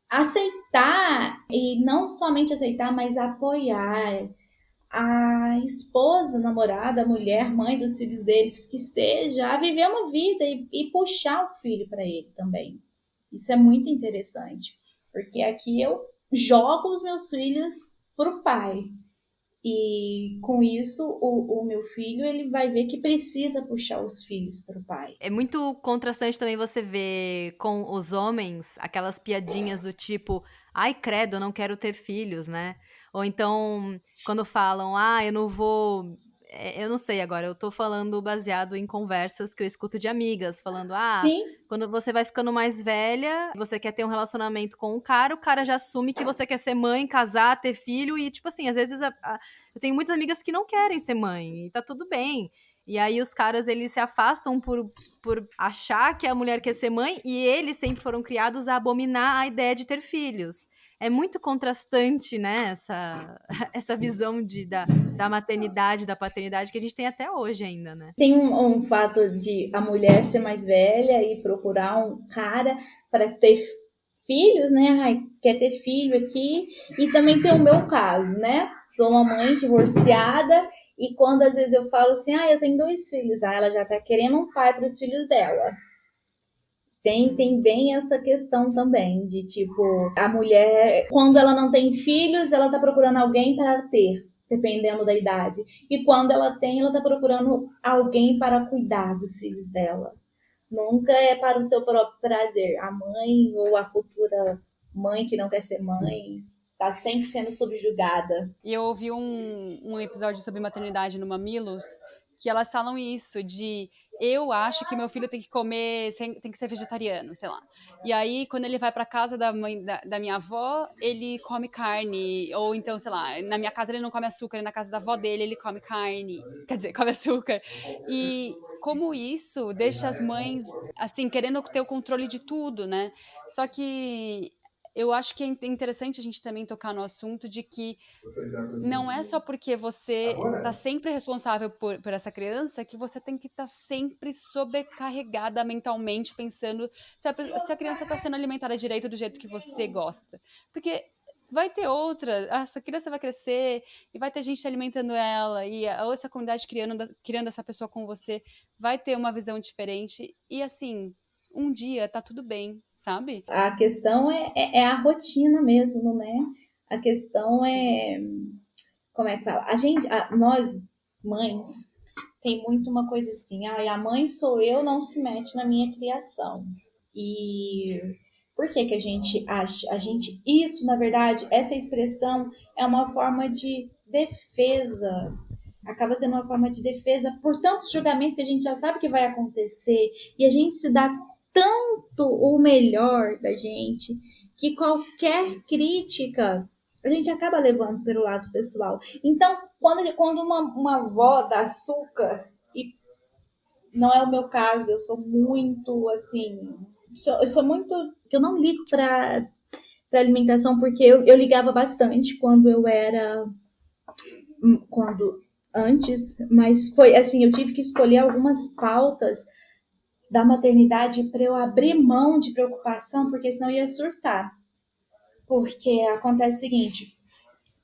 aceitar, e não somente aceitar, mas apoiar a esposa, namorada, a mulher, mãe dos filhos deles, que seja, a viver uma vida e puxar o filho para ele também. Isso é muito interessante, porque aqui eu jogo os meus filhos pro pai. E com isso, o meu filho, ele vai ver que precisa puxar os filhos pro pai. É muito contrastante também você ver com os homens aquelas piadinhas do tipo, ai, credo, eu não quero ter filhos, né? Ou então, quando falam, eu não vou. Eu não sei agora, eu tô falando baseado em conversas que eu escuto de amigas, falando, Sim, quando você vai ficando mais velha, você quer ter um relacionamento com o cara já assume que você quer ser mãe, casar, ter filho, e tipo assim, às vezes eu tenho muitas amigas que não querem ser mãe, e tá tudo bem. E aí os caras, eles se afastam por achar que a mulher quer ser mãe, e eles sempre foram criados a abominar a ideia de ter filhos. É muito contrastante, né, essa visão da maternidade, da paternidade que a gente tem até hoje ainda, né? tem um fato de a mulher ser mais velha e procurar um cara para ter filhos, né? Ai, quer ter filho aqui. E também tem o meu caso, né? Sou uma mãe divorciada e quando às vezes eu falo assim, eu tenho 2 filhos, ela já tá querendo um pai para os filhos dela. Tem bem essa questão também, de tipo, a mulher, quando ela não tem filhos, ela tá procurando alguém para ter, dependendo da idade. E quando ela tem, ela tá procurando alguém para cuidar dos filhos dela. Nunca é para o seu próprio prazer. A mãe ou a futura mãe que não quer ser mãe tá sempre sendo subjugada. E eu ouvi um episódio sobre maternidade no Mamilos, que elas falam isso, de eu acho que meu filho tem que comer, tem que ser vegetariano, sei lá. E aí, quando ele vai pra casa da mãe da minha avó, ele come carne. Ou então, sei lá, na minha casa ele não come açúcar, e na casa da avó dele ele come carne. Quer dizer, come açúcar. E como isso deixa as mães, assim, querendo ter o controle de tudo, né? Só que eu acho que é interessante a gente também tocar no assunto de que não é só porque você está sempre responsável por essa criança que você tem que estar sempre sobrecarregada mentalmente pensando se a criança está sendo alimentada direito do jeito que você gosta. Porque vai ter outra, essa criança vai crescer e vai ter gente alimentando ela e ou essa comunidade criando essa pessoa com você vai ter uma visão diferente e assim, um dia tá tudo bem, sabe? A questão é a rotina mesmo, né? A questão é, como é que fala? Nós, mães, tem muito uma coisa assim, a mãe sou eu, não se mete na minha criação. E por que que a gente acha? Isso, na verdade, essa expressão é uma forma de defesa. Acaba sendo uma forma de defesa por tanto julgamento que a gente já sabe que vai acontecer e a gente se dá tanto o melhor da gente que qualquer crítica a gente acaba levando pelo lado pessoal. Então, quando uma avó dá açúcar, e não é o meu caso, eu sou muito assim, eu sou muito, eu não ligo para alimentação porque eu ligava bastante quando antes, mas foi assim, eu tive que escolher algumas pautas da maternidade para eu abrir mão de preocupação, porque senão eu ia surtar. Porque acontece o seguinte,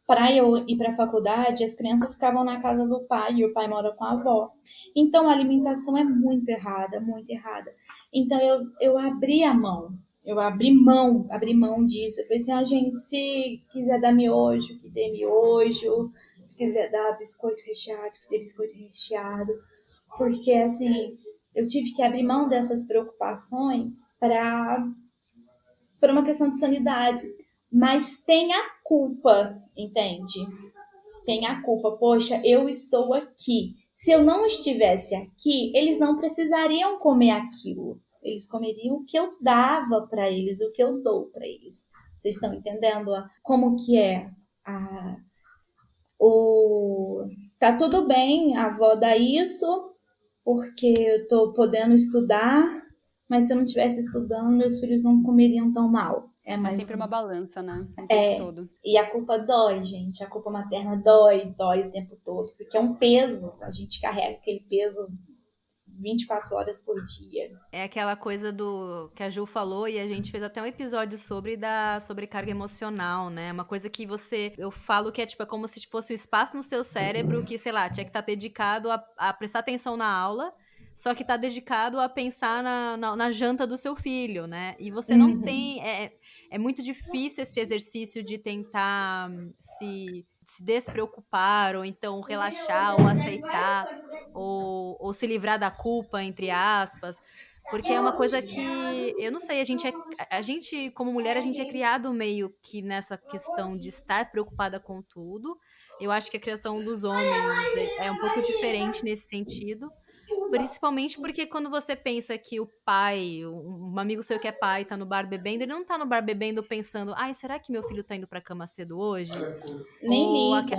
para eu ir para a faculdade, as crianças ficavam na casa do pai e o pai mora com a avó. Então a alimentação é muito errada, muito errada. Então eu abri a mão. Eu abri mão disso. Eu pensei, gente, se quiser dar miojo, que dê miojo. Se quiser dar biscoito recheado, que dê biscoito recheado. Porque, assim, eu tive que abrir mão dessas preocupações por uma questão de sanidade. Mas tem a culpa, entende? Tem a culpa. Poxa, eu estou aqui. Se eu não estivesse aqui, eles não precisariam comer aquilo. Eles comeriam o que eu dava para eles, o que eu dou para eles. Vocês estão entendendo como que é? Tá tudo bem, a avó dá isso, porque eu tô podendo estudar, mas se eu não estivesse estudando, meus filhos não comeriam tão mal. É sempre uma balança, né? O tempo todo. E a culpa dói, gente. A culpa materna dói o tempo todo, porque é um peso. A gente carrega aquele peso 24 horas por dia. É aquela coisa do que a Ju falou, e a gente fez até um episódio sobre sobrecarga emocional, né? Uma coisa que eu falo que é tipo, é como se fosse um espaço no seu cérebro que, sei lá, tinha que estar dedicado a prestar atenção na aula, só que tá dedicado a pensar na janta do seu filho, né? E você não tem... É muito difícil esse exercício de tentar se despreocupar, ou então relaxar, ou aceitar, ou se livrar da culpa, entre aspas, porque é uma coisa que, eu não sei, a gente como mulher, a gente é criado meio que nessa questão de estar preocupada com tudo. Eu acho que a criação dos homens é um pouco diferente nesse sentido, principalmente porque quando você pensa que o pai, um amigo seu que é pai, tá no bar bebendo, ele não tá no bar bebendo pensando, ai, será que meu filho tá indo pra cama cedo hoje? Nem liga.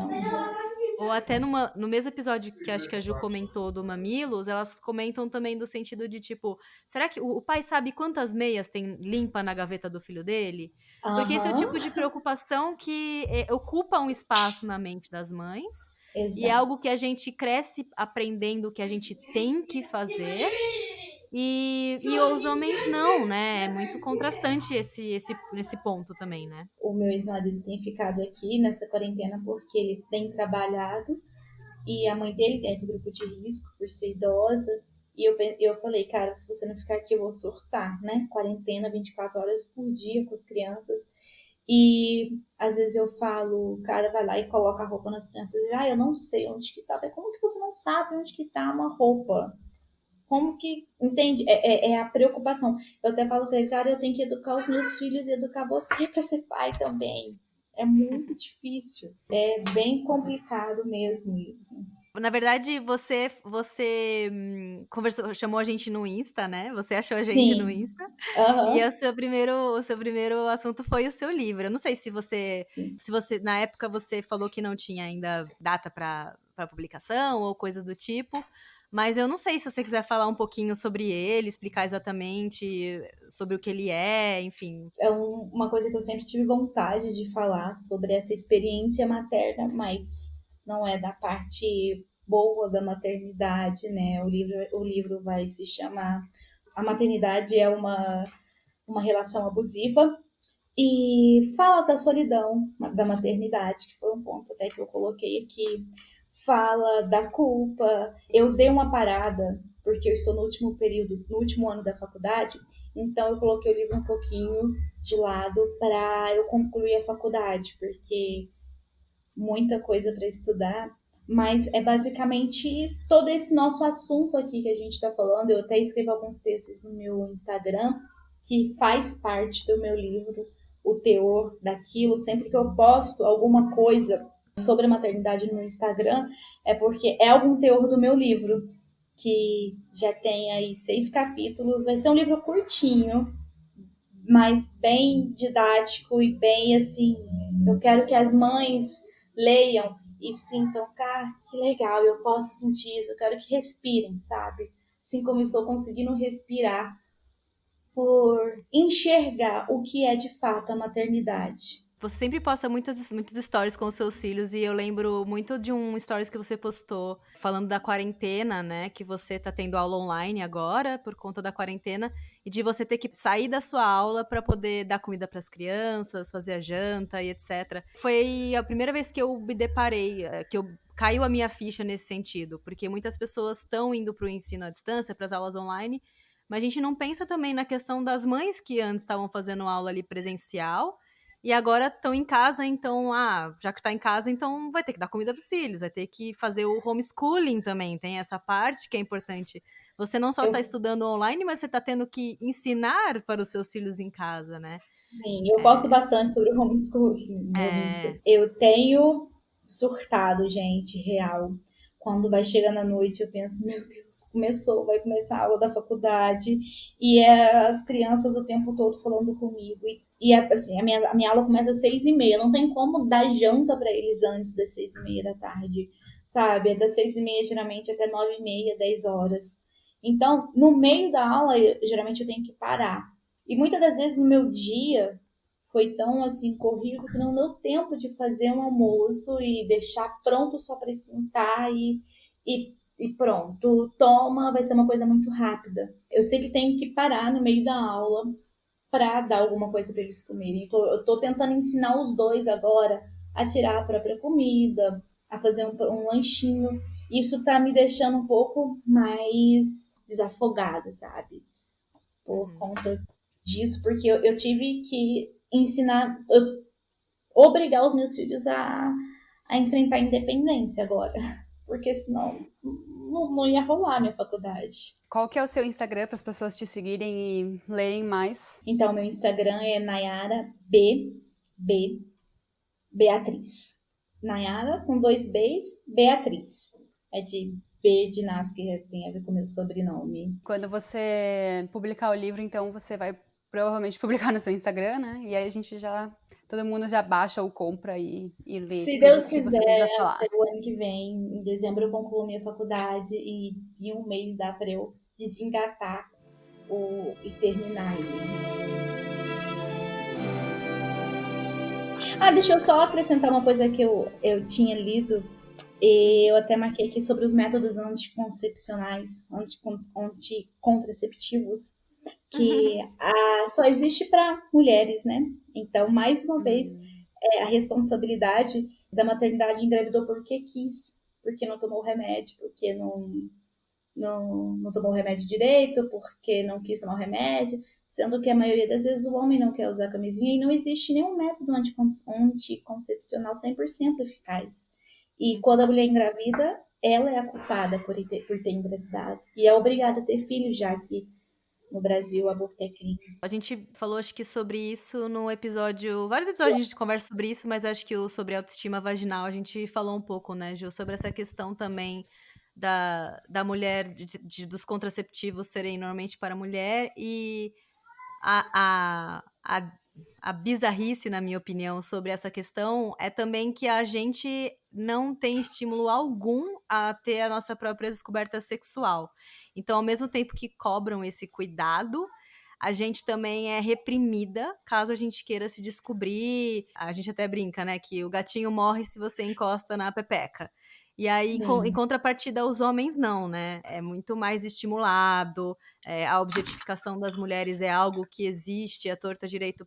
Ou até no mesmo episódio que acho que a Ju comentou do Mamilos, elas comentam também do sentido de tipo, será que o pai sabe quantas meias tem limpa na gaveta do filho dele? Porque esse é o tipo de preocupação que ocupa um espaço na mente das mães. Exato. E é algo que a gente cresce aprendendo que a gente tem que fazer. E os homens não, né? É muito contrastante nesse ponto também, né? O meu ex-marido tem ficado aqui nessa quarentena porque ele tem trabalhado e a mãe dele tem grupo de risco por ser idosa. E eu falei, cara, se você não ficar aqui eu vou surtar, né? Quarentena 24 horas por dia com as crianças. E às vezes eu falo, o cara vai lá e coloca a roupa nas crianças e eu não sei onde que tá. Como que você não sabe onde que tá uma roupa? Como que, entende? É a preocupação. Eu até falo com ele, cara, eu tenho que educar os meus filhos e educar você para ser pai também. É muito difícil. É bem complicado mesmo isso. Na verdade, você conversou, chamou a gente no Insta, né? Você achou a gente no Insta. E o seu primeiro assunto foi o seu livro. Eu não sei se você na época você falou que não tinha ainda data para publicação ou coisas do tipo. Mas eu não sei se você quiser falar um pouquinho sobre ele, explicar exatamente sobre o que ele é, enfim. É uma coisa que eu sempre tive vontade de falar sobre essa experiência materna, mas não é da parte boa da maternidade, né? O livro vai se chamar A Maternidade é uma relação abusiva e fala da solidão da maternidade, que foi um ponto até que eu coloquei aqui. Fala da culpa. Eu dei uma parada, porque eu estou no último ano da faculdade, então eu coloquei o livro um pouquinho de lado para eu concluir a faculdade, porque muita coisa para estudar, mas é basicamente isso, todo esse nosso assunto aqui que a gente está falando. Eu até escrevo alguns textos no meu Instagram, que faz parte do meu livro, o teor daquilo. Sempre que eu posto alguma coisa sobre a maternidade no Instagram, é porque é algum teor do meu livro, que já tem aí 6 capítulos. Vai ser um livro curtinho, mas bem didático e bem assim, eu quero que as mães leiam e sintam, cara, que legal, eu posso sentir isso, eu quero que respirem, sabe? Assim como eu estou conseguindo respirar por enxergar o que é de fato a maternidade. você sempre posta muitos stories com os seus filhos, e eu lembro muito de um stories que você postou falando da quarentena, né? Que você tá tendo aula online agora, por conta da quarentena, e de você ter que sair da sua aula para poder dar comida para as crianças, fazer a janta e etc. Foi a primeira vez que eu me deparei, caiu a minha ficha nesse sentido, porque muitas pessoas estão indo para o ensino à distância, para as aulas online, mas a gente não pensa também na questão das mães que antes estavam fazendo aula ali presencial, e agora estão em casa, então, já que está em casa, então vai ter que dar comida para os filhos, vai ter que fazer o homeschooling também, tem essa parte que é importante. Você não só está estudando online, mas você está tendo que ensinar para os seus filhos em casa, né? Sim, eu gosto bastante sobre o homeschooling. Eu tenho surtado, gente, real. Quando vai chegando a noite, eu penso, meu Deus, vai começar a aula da faculdade, e as crianças o tempo todo falando comigo. E assim, a minha aula começa às 6h30, não tem como dar janta para eles antes das 6h30 da tarde, sabe? É das 6h30, geralmente, até 9h30, 10 horas. Então, no meio da aula, geralmente eu tenho que parar. E muitas das vezes no meu dia foi tão assim corrido que não deu tempo de fazer um almoço e deixar pronto só para esquentar e pronto, toma, vai ser uma coisa muito rápida. Eu sempre tenho que parar no meio da aula para dar alguma coisa para eles comerem. Eu tô tentando ensinar os dois agora a tirar a própria comida, a fazer um lanchinho. Isso tá me deixando um pouco mais desafogada, sabe? Por conta disso, porque eu tive que ensinar, obrigar os meus filhos a enfrentar a independência agora, porque senão não ia rolar a minha faculdade. Qual que é o seu Instagram para as pessoas te seguirem e lerem mais? Então, meu Instagram é Nayara Beatriz. Nayara com 2 Bs, Beatriz. É de B de Nas, que tem a ver com o meu sobrenome. Quando você publicar o livro, então você vai provavelmente publicar no seu Instagram, né? E aí todo mundo já baixa ou compra e lê. Se Deus quiser, até o ano que vem, em dezembro, eu concluo minha faculdade e em um mês dá para eu desengatar e terminar ele. Deixa eu só acrescentar uma coisa que eu tinha lido. Eu até marquei aqui sobre os métodos anticontraceptivos, que só existe para mulheres, né? Então, mais uma vez, a responsabilidade da maternidade engravidou porque quis, porque não tomou remédio, porque não tomou o remédio direito, porque não quis tomar o remédio, sendo que a maioria das vezes o homem não quer usar camisinha e não existe nenhum método anticoncepcional 100% eficaz. E quando a mulher engravida, ela é a culpada por ter engravidado. E é obrigada a ter filhos, já que no Brasil o aborto é crime. A gente falou, acho que sobre isso no episódio... Vários episódios a gente conversa sobre isso, mas acho que sobre autoestima vaginal a gente falou um pouco, né, Gil? Sobre essa questão também da mulher, dos contraceptivos serem normalmente para a mulher, e a bizarrice, na minha opinião, sobre essa questão é também que a gente não tem estímulo algum a ter a nossa própria descoberta sexual. Então, ao mesmo tempo que cobram esse cuidado, a gente também é reprimida caso a gente queira se descobrir. A gente até brinca, né, que o gatinho morre se você encosta na pepeca. E aí, em contrapartida, os homens não, né? É muito mais estimulado, a objetificação das mulheres é algo que existe, a torta direito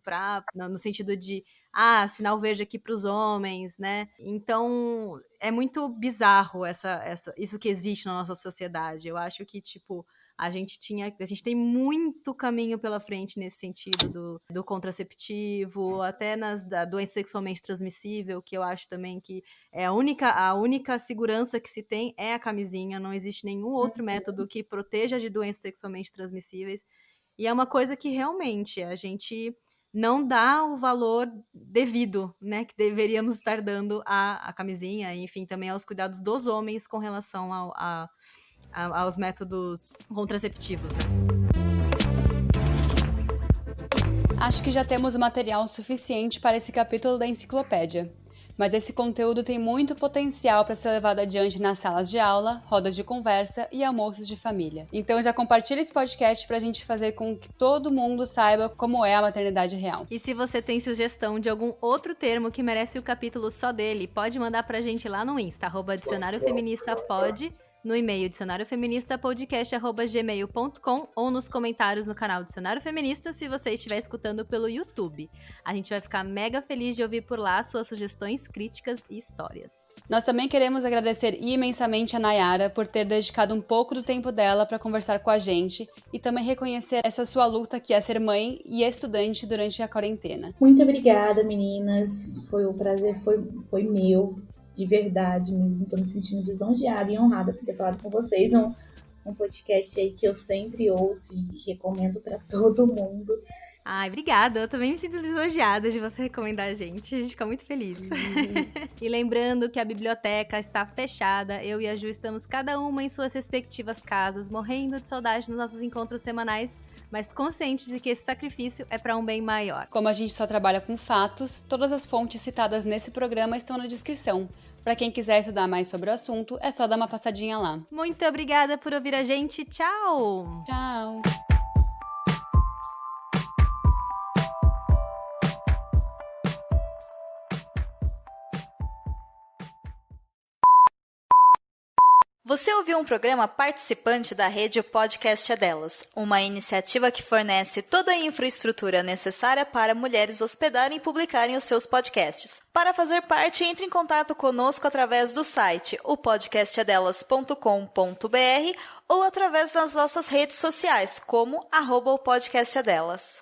no sentido de, sinal verde aqui para os homens, né? Então, é muito bizarro isso que existe na nossa sociedade. Eu acho que, tipo, a gente tem muito caminho pela frente nesse sentido do contraceptivo, até da doença sexualmente transmissível, que eu acho também que é a única segurança que se tem é a camisinha, não existe nenhum outro método que proteja de doenças sexualmente transmissíveis, e é uma coisa que realmente a gente não dá o valor devido, né, que deveríamos estar dando à camisinha, e, enfim, também aos cuidados dos homens com relação aos métodos contraceptivos, né? Acho que já temos material suficiente para esse capítulo da enciclopédia. mas esse conteúdo tem muito potencial para ser levado adiante nas salas de aula, rodas de conversa e almoços de família. Então já compartilha esse podcast para a gente fazer com que todo mundo saiba como é a maternidade real. E se você tem sugestão de algum outro termo que merece o capítulo só dele, pode mandar pra gente lá no Insta, @dicionariofeministapod, no e-mail dicionariofeministapodcast@gmail.com ou nos comentários no canal Dicionário Feminista se você estiver escutando pelo YouTube. A gente vai ficar mega feliz de ouvir por lá suas sugestões, críticas e histórias. Nós também queremos agradecer imensamente a Nayara por ter dedicado um pouco do tempo dela para conversar com a gente e também reconhecer essa sua luta que é ser mãe e estudante durante a quarentena. Muito obrigada, meninas. Foi um prazer, foi meu. De verdade mesmo, tô me sentindo lisonjeada e honrada por ter falado com vocês. Um podcast aí que eu sempre ouço e recomendo para todo mundo. Ai, obrigada. Eu também me sinto lisonjeada de você recomendar a gente. A gente fica muito feliz. E lembrando que a biblioteca está fechada. Eu e a Ju estamos cada uma em suas respectivas casas, morrendo de saudade nos nossos encontros semanais, mas conscientes de que esse sacrifício é para um bem maior. Como a gente só trabalha com fatos, todas as fontes citadas nesse programa estão na descrição. Para quem quiser estudar mais sobre o assunto, é só dar uma passadinha lá. Muito obrigada por ouvir a gente. Tchau! Tchau! Você ouviu um programa participante da rede O Podcast é Delas, uma iniciativa que fornece toda a infraestrutura necessária para mulheres hospedarem e publicarem os seus podcasts. Para fazer parte, entre em contato conosco através do site opodcastadelas.com.br ou através das nossas redes sociais, como @opodcastadelas.